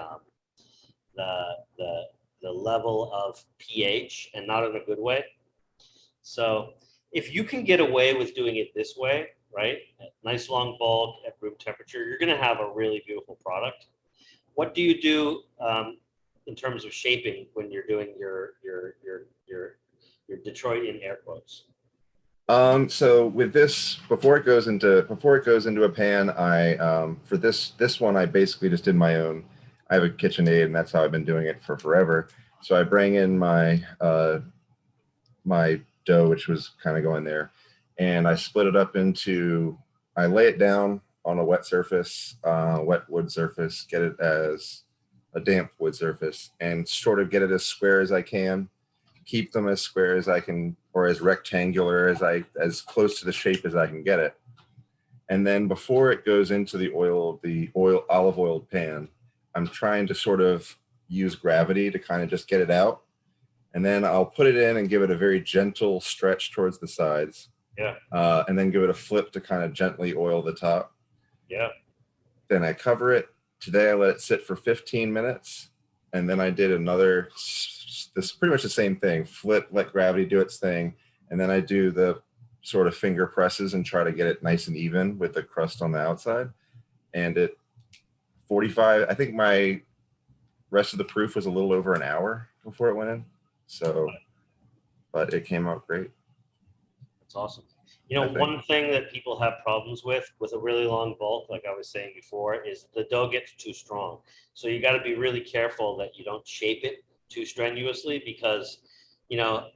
the the level of pH, and not in a good way. So if you can get away with doing it this way, right? Nice long bulk at room temperature, you're going to have a really beautiful product. What do you do in terms of shaping when you're doing your Detroit in air quotes? So with this, before it goes into a pan, I for this one I basically just did my own. I have a KitchenAid, and that's how I've been doing it for forever. So I bring in my my dough, which was kind of going there, and I split it up into. I lay it down on a wet surface, wet wood surface, get it as a damp wood surface, and sort of get it as square as I can. Keep them as square as I can, or as rectangular as close to the shape as I can get it. And then before it goes into the olive oil pan, I'm trying to sort of use gravity to kind of just get it out. And then I'll put it in and give it a very gentle stretch towards the sides. Yeah. And then give it a flip to kind of gently oil the top. Yeah. Then I cover it. Today I let it sit for 15 minutes. And then I did this pretty much the same thing. Flip, let gravity do its thing. And then I do the sort of finger presses and try to get it nice and even with the crust on the outside. And it 45, I think my rest of the proof was a little over an hour before it went in. So, but it came out great. That's awesome. You know, one thing that people have problems with a really long bulk, like I was saying before, is the dough gets too strong. So you got to be really careful that you don't shape it too strenuously, because, you know,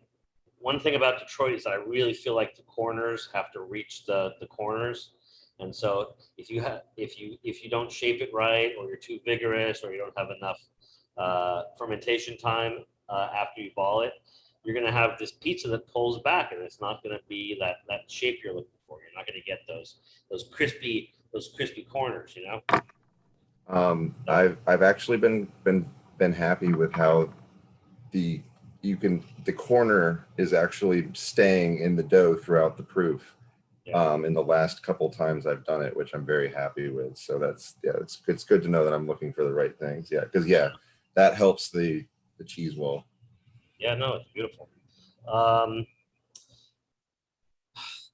one thing about Detroit is that I really feel like the corners have to reach the corners. And so if you don't shape it right, or you're too vigorous, or you don't have enough fermentation time after you ball it, you're going to have this pizza that pulls back, and it's not going to be that shape you're looking for. You're not going to get those crispy corners, you know. I've actually been happy with how the corner is actually staying in the dough throughout the proof. Yeah. In the last couple times I've done it, which I'm very happy with. So it's good to know that I'm looking for the right things. Yeah, because that helps the cheese wall. Yeah, no, it's beautiful.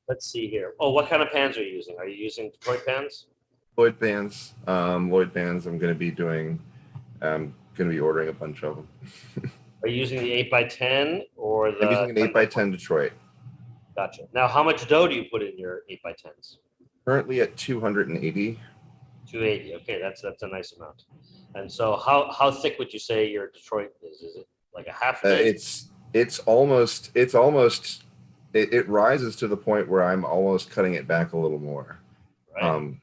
Let's see here. Oh, what kind of pans are you using? Are you using Detroit pans? Lloyd pans. Lloyd pans. I'm going to be ordering a bunch of them. Are you using the 8x10 or the? I'm using an 8x10 Detroit. Gotcha. Now, how much dough do you put in your 8x10s? Currently at 280. 280. Okay, that's a nice amount. And so, how thick would you say your Detroit is? Is it like a half thick? It rises to the point where I'm almost cutting it back a little more, right.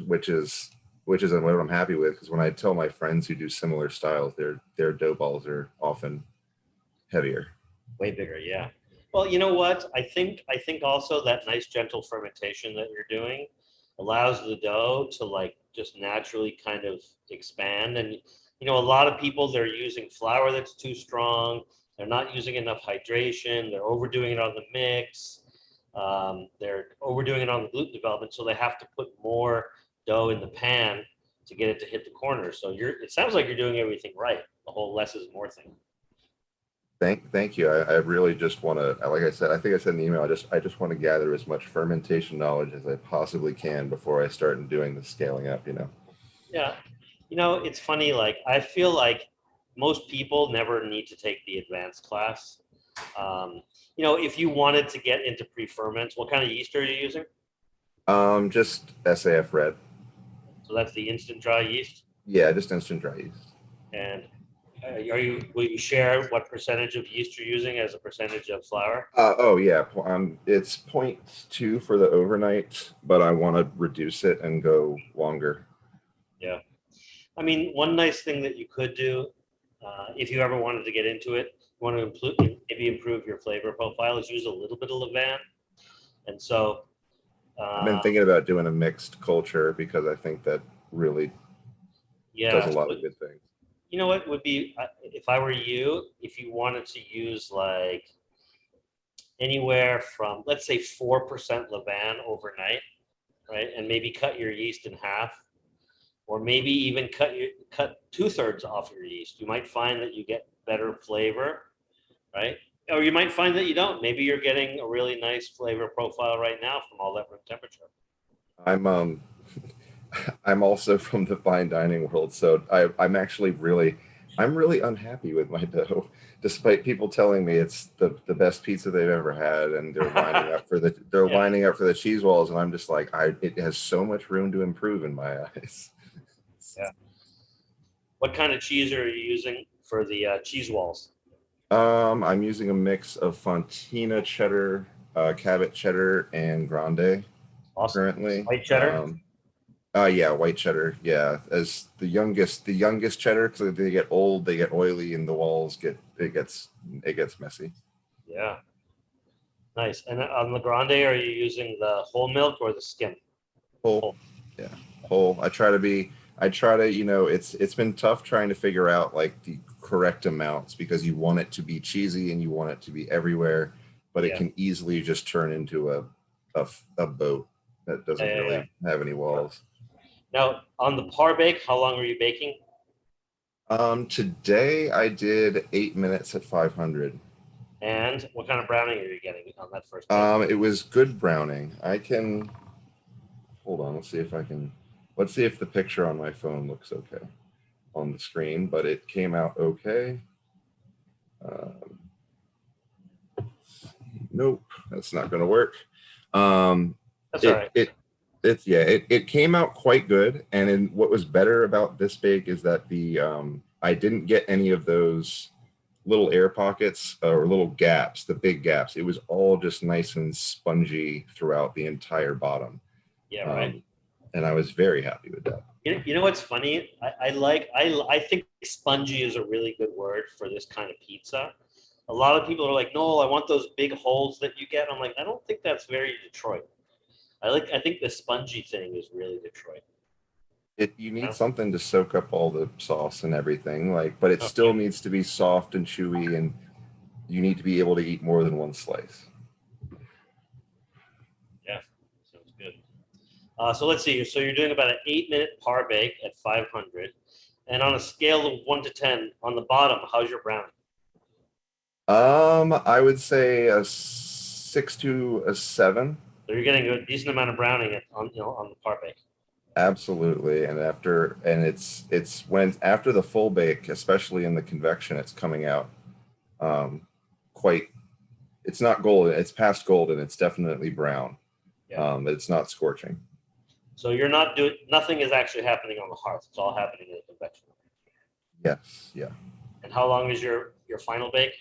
Which is what I'm happy with, because when I tell my friends who do similar styles, their dough balls are often heavier, way bigger. Yeah. Well, you know what? I think also that nice gentle fermentation that you're doing allows the dough to like just naturally kind of expand. And you know, a lot of people, they're using flour that's too strong. They're not using enough hydration. They're overdoing it on the mix. They're overdoing it on the gluten development. So they have to put more dough in the pan to get it to hit the corners. So it sounds like you're doing everything right. The whole less is more thing. Thank you. I really just want to, like I said, I think I said in the email, I just want to gather as much fermentation knowledge as I possibly can before I start doing the scaling up, you know? Yeah. You know, it's funny, like, I feel like most people never need to take the advanced class. You know, if you wanted to get into pre-ferments, what kind of yeast are you using? Just SAF red. So that's the instant dry yeast? Yeah, just instant dry yeast. And will you share what percentage of yeast you're using as a percentage of flour? Oh yeah, it's 0.2 for the overnight, but I want to reduce it and go longer. Yeah, I mean, one nice thing that you could do, if you ever wanted to get into it, want to maybe improve your flavor profile, is use a little bit of levain. And so I've been thinking about doing a mixed culture because I think that really does a lot of good things. You know what would be, if I were you, if you wanted to use like anywhere from, let's say 4% Levain overnight, right? And maybe cut your yeast in half, or maybe even cut 2/3 off your yeast. You might find that you get better flavor, right? Or you might find that you don't. Maybe you're getting a really nice flavor profile right now from all that room temperature. I'm also from the fine dining world, so I'm really unhappy with my dough, despite people telling me it's the best pizza they've ever had, and they're lining up for lining up for the cheese walls, and I'm just like, it has so much room to improve in my eyes. Yeah. What kind of cheese are you using for the cheese walls? I'm using a mix of Fontina cheddar, Cabot cheddar, and Grande. Awesome. Currently. White cheddar? Yeah, white cheddar. Yeah, as the youngest cheddar, because they get old, they get oily, and the walls it gets messy. Yeah. Nice. And on the Grande, are you using the whole milk or the skim? Whole. Yeah, whole. I try to, it's been tough trying to figure out like the correct amounts, because you want it to be cheesy and you want it to be everywhere, but it can easily just turn into a boat that doesn't really have any walls. Now, on the par bake, how long were you baking? Today I did 8 minutes at 500. And what kind of browning are you getting on that first bake? It was good browning. Hold on, let's see if the picture on my phone looks okay on the screen, but it came out okay. Nope, that's not going to work. That's all right. It came out quite good, and what was better about this bake is that I didn't get any of those little air pockets or little gaps, the big gaps. It was all just nice and spongy throughout the entire bottom. Yeah, right. And I was very happy with that. You know what's funny? I think spongy is a really good word for this kind of pizza. A lot of people are like, no, I want those big holes that you get. I'm like, I don't think that's very Detroit. I think the spongy thing is really Detroit. You need something to soak up all the sauce and everything, but it still needs to be soft and chewy, and you need to be able to eat more than one slice. Yeah, sounds good. So let's see. So you're doing about an 8-minute par bake at 500, and on a scale of 1 to 10, on the bottom, how's your browning? I would say a 6 to a 7. So you're getting a decent amount of browning on the par bake. Absolutely, and it's when after the full bake, especially in the convection, it's coming out quite. It's not golden. It's past golden. It's definitely brown. Yeah. But it's not scorching. So you're not doing. Nothing is actually happening on the hearth. It's all happening in the convection. Yes. Yeah. And how long is your final bake?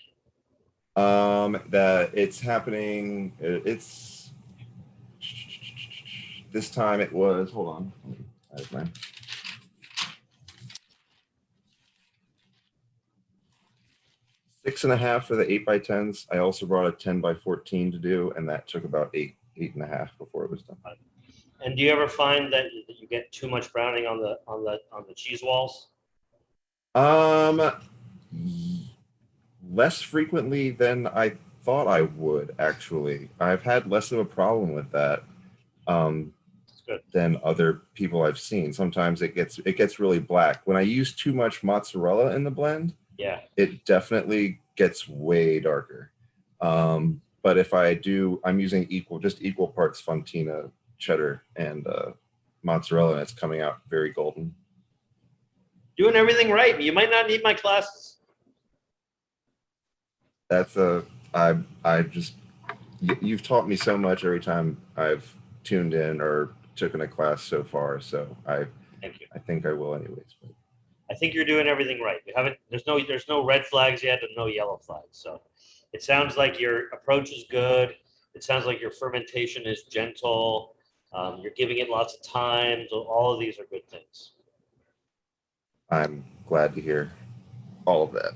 That it's happening. This time it was, hold on. I have mine. Six and a half for the 8x10s. I also brought a 10x14 to do, and that took about eight and a half before it was done. And do you ever find that you get too much browning on the cheese walls? Less frequently than I thought I would, actually. I've had less of a problem with that. Than other people I've seen. Sometimes it gets really black. When I use too much mozzarella in the blend, it definitely gets way darker. But if I'm using equal parts Fontina cheddar and mozzarella, and it's coming out very golden. Doing everything right. You might not need my classes. You've taught me so much every time I've tuned in or taken a class so far, so Thank you. I think I will anyways. But I think you're doing everything right. There's no red flags yet and no yellow flags. So it sounds like your approach is good. It sounds like your fermentation is gentle. You're giving it lots of time. So all of these are good things. I'm glad to hear all of that.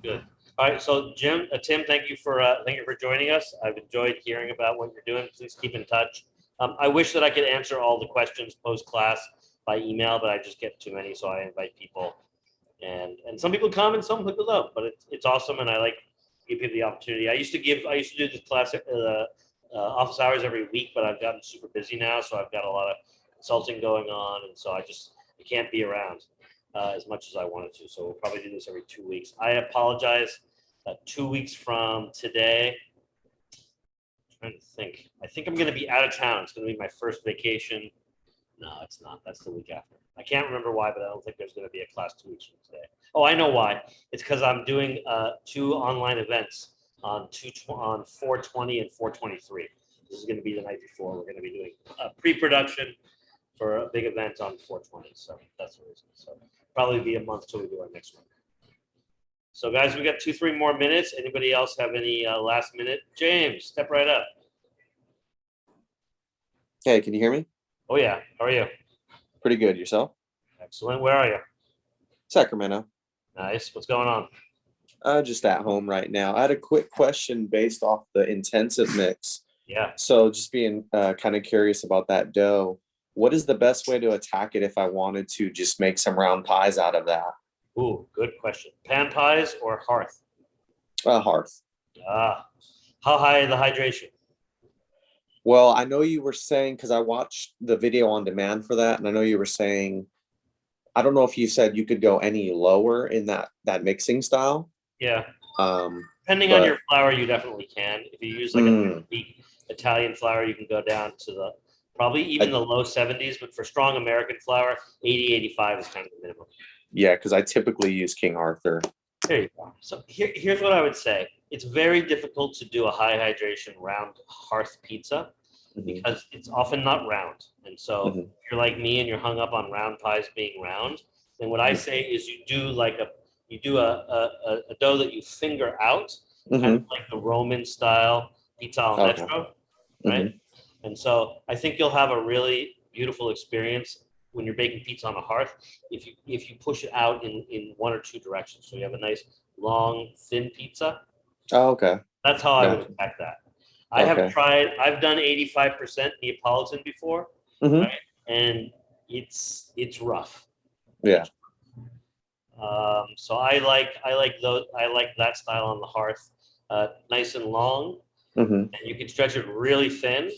Good. All right, so Tim, thank you for joining us. I've enjoyed hearing about what you're doing. Please keep in touch. I wish that I could answer all the questions post class by email, but I just get too many, so I invite people, and some people come and some people don't. But it's awesome, and I like give people the opportunity. I used to do the class office hours every week, but I've gotten super busy now, so I've got a lot of consulting going on, and so I can't be around as much as I wanted to. So we'll probably do this every 2 weeks. I apologize. 2 weeks from today, I'm trying to think. I think I'm going to be out of town. It's going to be my first vacation. No, it's not. That's the week after. I can't remember why, but I don't think there's going to be a class 2 weeks from today. Oh, I know why. It's because I'm doing 2 online events on 4/20 and 4/23. This is going to be the night before. We're going to be doing pre-production for a big event on 4/20. So that's the reason. So probably be a month till we do our next one. So guys, we got 2-3 more minutes. Anybody else have any last minute? James, step right up. Hey, can you hear me? Oh yeah, how are you? Pretty good. Yourself? Excellent. Where are you? Sacramento. Nice. What's going on? Just at home right now. I had a quick question based off the intensive mix. Yeah. So just being kind of curious about that dough. What is the best way to attack it if I wanted to just make some round pies out of that? Ooh, good question. Pan pies or hearth? Hearth. Ah, how high the hydration? Well, I know you were saying, because I watched the video on demand for that, and I know you were saying, I don't know if you said you could go any lower in that mixing style. Yeah. Um, Depending on your flour, you definitely can. If you use like a weak Italian flour, you can go down to the probably even the low 70s. But for strong American flour, 80, 85 is kind of the minimum. Yeah, because I typically use King Arthur. There you go. So here's what I would say. It's very difficult to do a high hydration round hearth pizza because it's often not round. And so if you're like me and you're hung up on round pies being round, then what I say is you do a dough that you finger out, kind of like the Roman style pizza al metro, right? And so I think you'll have a really beautiful experience when you're baking pizza on a hearth if you push it out in 1 or 2 directions. So you have a nice long thin pizza. Oh, okay. That's how I would attack that. I've done 85% Neapolitan before, right? And it's rough. Yeah. So I like that style on the hearth, nice and long, and you can stretch it really thin.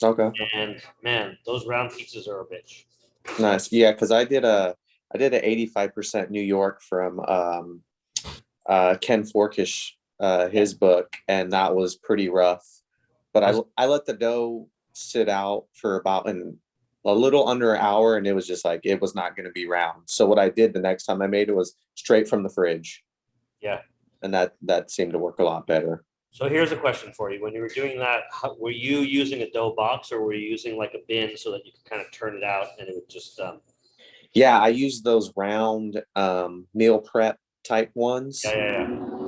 Okay. And man, those round pizzas are a bitch. Nice. Yeah, because I did an 85% New York from Ken Forkish, his book, and that was pretty rough. But I let the dough sit out for about a little under an hour, and it was just like it was not going to be round. So what I did the next time I made it was straight from the fridge. Yeah. And that seemed to work a lot better. So here's a question for you. When you were doing that, were you using a dough box or were you using like a bin so that you could kind of turn it out and it would just Yeah, I used those round meal prep type ones. Yeah.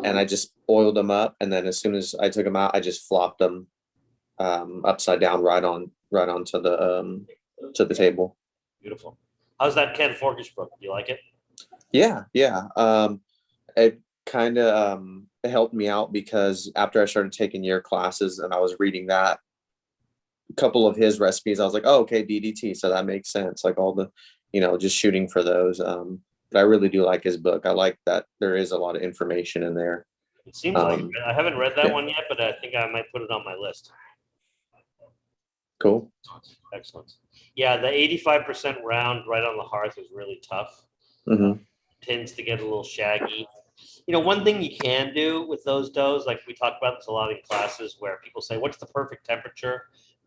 And I just oiled them up, and then as soon as I took them out, I just flopped them upside down right onto the table. Beautiful. How's that Ken Forkish book? Do you like it? Yeah. It kind of helped me out because after I started taking your classes and I was reading that, a couple of his recipes, I was like, oh, okay, DDT, so that makes sense. Like all the, just shooting for those. But I really do like his book. I like that there is a lot of information in there. It seems like I haven't read that one yet, but I think I might put it on my list. Cool. Excellent. Yeah, the 85% round right on the hearth is really tough. Tends to get a little shaggy. One thing you can do with those doughs, like we talk about this a lot in classes where people say, what's the perfect temperature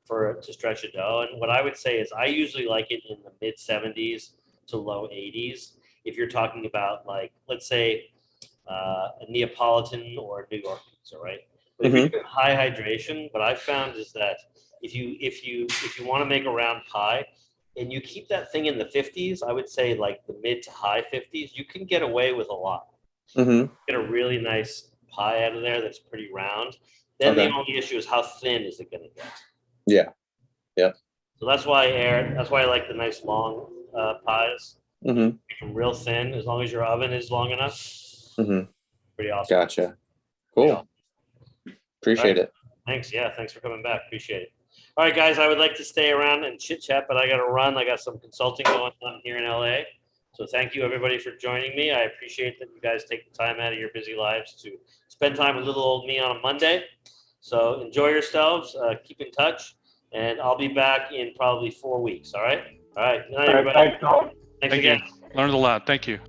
to stretch a dough? And what I would say is I usually like it in the mid 70s to low 80s. If you're talking about like, let's say a Neapolitan or a New York pizza, right? But if you're doing high hydration, what I've found is that if you want to make a round pie and you keep that thing in the 50s, I would say like the mid to high 50s, you can get away with a lot. Get a really nice pie out of there that's pretty round. Then the only issue is how thin is it going to get? Yeah. So that's why I like the nice long pies. Make them real thin as long as your oven is long enough. Pretty awesome. Gotcha. Cool. Appreciate it. Thanks. Yeah, thanks for coming back. Appreciate it. All right, guys, I would like to stay around and chit chat, but I got to run. I got some consulting going on here in LA. So thank you, everybody, for joining me. I appreciate that you guys take the time out of your busy lives to spend time with little old me on a Monday. So enjoy yourselves. Keep in touch, and I'll be back in probably 4 weeks. All right. All right. Good night, everybody. Thanks, Noel. Thanks Thank again. you. Learned a lot. Thank you.